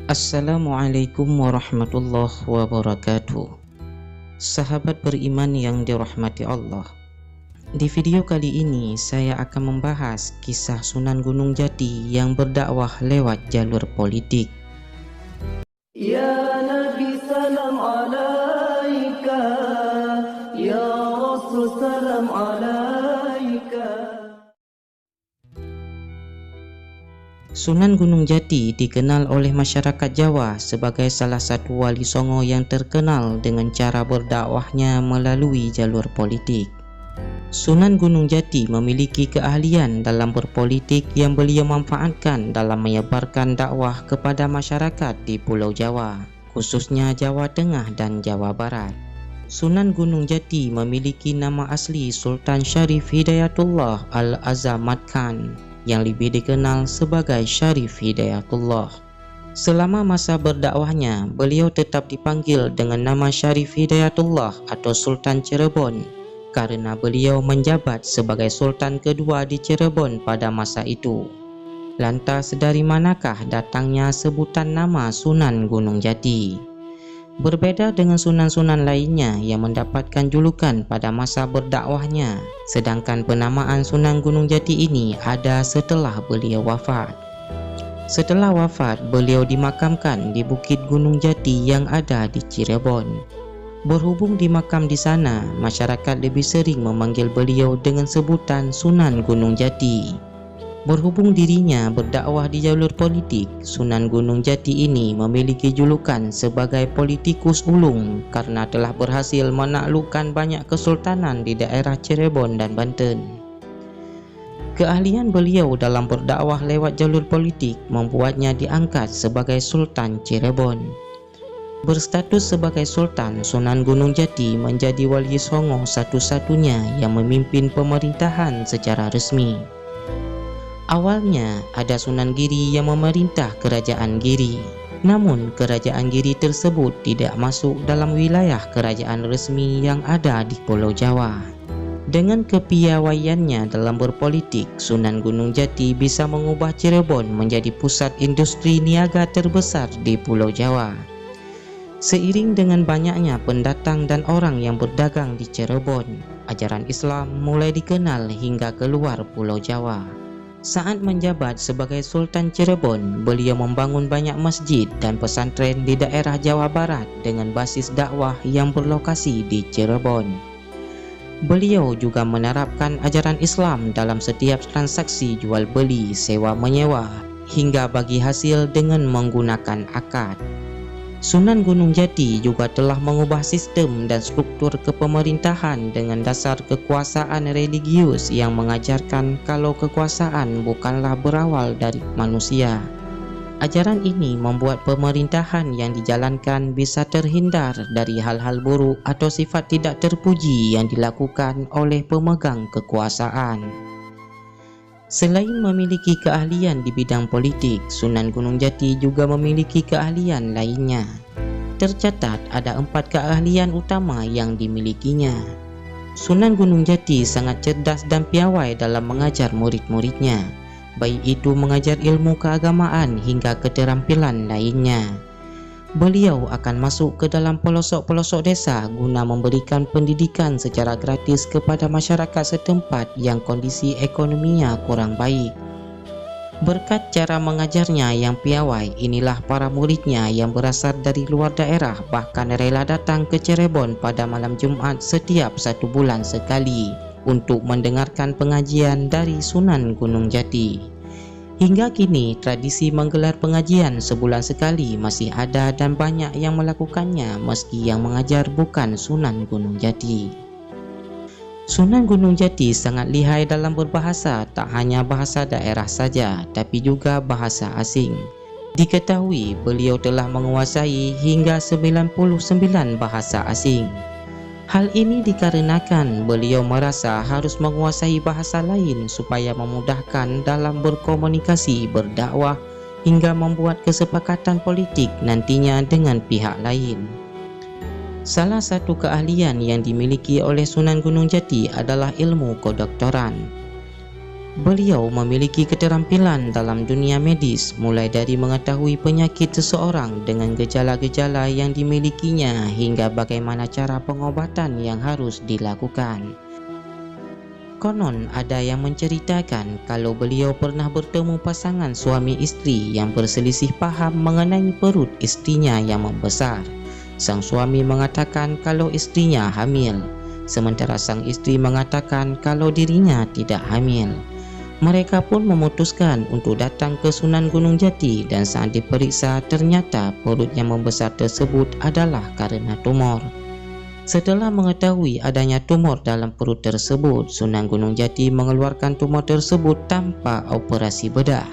Assalamualaikum warahmatullahi wabarakatuh. Sahabat beriman yang dirahmati Allah. Di video kali ini saya akan membahas kisah Sunan Gunung Jati yang berdakwah lewat jalur politik. Ya Nabi salam alaika, Ya Rasul salam alaika. Sunan Gunung Jati dikenal oleh masyarakat Jawa sebagai salah satu wali songo yang terkenal dengan cara berdakwahnya melalui jalur politik. Sunan Gunung Jati memiliki keahlian dalam berpolitik yang beliau manfaatkan dalam menyebarkan dakwah kepada masyarakat di Pulau Jawa, khususnya Jawa Tengah dan Jawa Barat. Sunan Gunung Jati memiliki nama asli Sultan Syarif Hidayatullah Al-Azamat Khan, yang lebih dikenal sebagai Syarif Hidayatullah. Selama masa berdakwahnya, beliau tetap dipanggil dengan nama Syarif Hidayatullah atau Sultan Cirebon karena beliau menjabat sebagai Sultan kedua di Cirebon pada masa itu. Lantas dari manakah datangnya sebutan nama Sunan Gunung Jati? Berbeda dengan sunan-sunan lainnya yang mendapatkan julukan pada masa berdakwahnya, sedangkan penamaan Sunan Gunung Jati ini ada setelah beliau wafat. Setelah wafat, beliau dimakamkan di Bukit Gunung Jati yang ada di Cirebon. Berhubung dimakam di sana, masyarakat lebih sering memanggil beliau dengan sebutan Sunan Gunung Jati. Berhubung dirinya berdakwah di jalur politik, Sunan Gunung Jati ini memiliki julukan sebagai politikus ulung karena telah berhasil menaklukkan banyak kesultanan di daerah Cirebon dan Banten. Keahlian beliau dalam berdakwah lewat jalur politik membuatnya diangkat sebagai Sultan Cirebon. Berstatus sebagai Sultan, Sunan Gunung Jati menjadi wali songo satu-satunya yang memimpin pemerintahan secara resmi. Awalnya ada Sunan Giri yang memerintah kerajaan Giri, namun kerajaan Giri tersebut tidak masuk dalam wilayah kerajaan resmi yang ada di Pulau Jawa. Dengan kepiawaiannya dalam berpolitik, Sunan Gunung Jati bisa mengubah Cirebon menjadi pusat industri niaga terbesar di Pulau Jawa. Seiring dengan banyaknya pendatang dan orang yang berdagang di Cirebon, ajaran Islam mulai dikenal hingga keluar Pulau Jawa. Saat menjabat sebagai Sultan Cirebon, beliau membangun banyak masjid dan pesantren di daerah Jawa Barat dengan basis dakwah yang berlokasi di Cirebon. Beliau juga menerapkan ajaran Islam dalam setiap transaksi jual beli, sewa menyewa, hingga bagi hasil dengan menggunakan akad. Sunan Gunung Jati juga telah mengubah sistem dan struktur kepemerintahan dengan dasar kekuasaan religius yang mengajarkan kalau kekuasaan bukanlah berawal dari manusia. Ajaran ini membuat pemerintahan yang dijalankan bisa terhindar dari hal-hal buruk atau sifat tidak terpuji yang dilakukan oleh pemegang kekuasaan. Selain memiliki keahlian di bidang politik, Sunan Gunung Jati juga memiliki keahlian lainnya. Tercatat ada 4 keahlian utama yang dimilikinya. Sunan Gunung Jati sangat cerdas dan piawai dalam mengajar murid-muridnya, baik itu mengajar ilmu keagamaan hingga keterampilan lainnya. Beliau akan masuk ke dalam pelosok-pelosok desa guna memberikan pendidikan secara gratis kepada masyarakat setempat yang kondisi ekonominya kurang baik. Berkat cara mengajarnya yang piawai, inilah para muridnya yang berasal dari luar daerah bahkan rela datang ke Cirebon pada malam Jumat setiap 1 bulan sekali untuk mendengarkan pengajian dari Sunan Gunung Jati. Hingga kini, tradisi menggelar pengajian sebulan sekali masih ada dan banyak yang melakukannya meski yang mengajar bukan Sunan Gunung Jati. Sunan Gunung Jati sangat lihai dalam berbahasa, tak hanya bahasa daerah saja, tapi juga bahasa asing. Diketahui beliau telah menguasai hingga 99 bahasa asing. Hal ini dikarenakan beliau merasa harus menguasai bahasa lain supaya memudahkan dalam berkomunikasi, berdakwah, hingga membuat kesepakatan politik nantinya dengan pihak lain. Salah satu keahlian yang dimiliki oleh Sunan Gunung Jati adalah ilmu kedokteran. Beliau memiliki keterampilan dalam dunia medis, mulai dari mengetahui penyakit seseorang dengan gejala-gejala yang dimilikinya hingga bagaimana cara pengobatan yang harus dilakukan. Konon ada yang menceritakan kalau beliau pernah bertemu pasangan suami istri yang berselisih paham mengenai perut istrinya yang membesar. Sang suami mengatakan kalau istrinya hamil, sementara sang istri mengatakan kalau dirinya tidak hamil. Mereka pun memutuskan untuk datang ke Sunan Gunung Jati, dan saat diperiksa ternyata perut yang membesar tersebut adalah karena tumor. Setelah mengetahui adanya tumor dalam perut tersebut, Sunan Gunung Jati mengeluarkan tumor tersebut tanpa operasi bedah.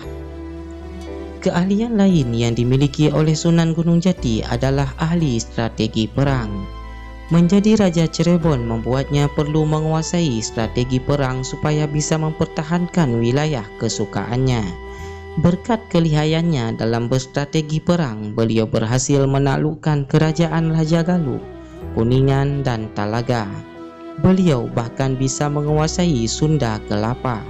Keahlian lain yang dimiliki oleh Sunan Gunung Jati adalah ahli strategi perang. Menjadi Raja Cirebon membuatnya perlu menguasai strategi perang supaya bisa mempertahankan wilayah kesukaannya. Berkat kelihayannya dalam berstrategi perang, beliau berhasil menaklukkan kerajaan Raja Galuh, Kuningan, dan Talaga. Beliau bahkan bisa menguasai Sunda Kelapa.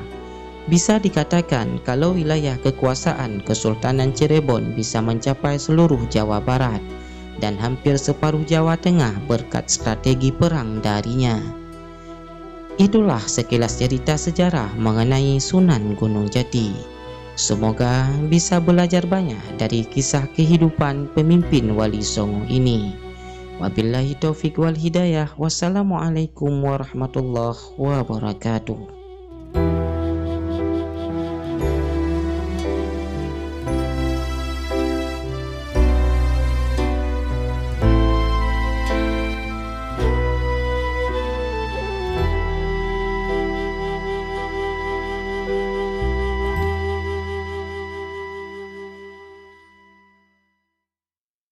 Bisa dikatakan kalau wilayah kekuasaan Kesultanan Cirebon bisa mencapai seluruh Jawa Barat dan hampir separuh Jawa Tengah berkat strategi perang darinya. Itulah sekilas cerita sejarah mengenai Sunan Gunung Jati. Semoga bisa belajar banyak dari kisah kehidupan pemimpin Wali Songo ini. Wabillahi taufiq wal hidayah. Wassalamualaikum warahmatullahi wabarakatuh.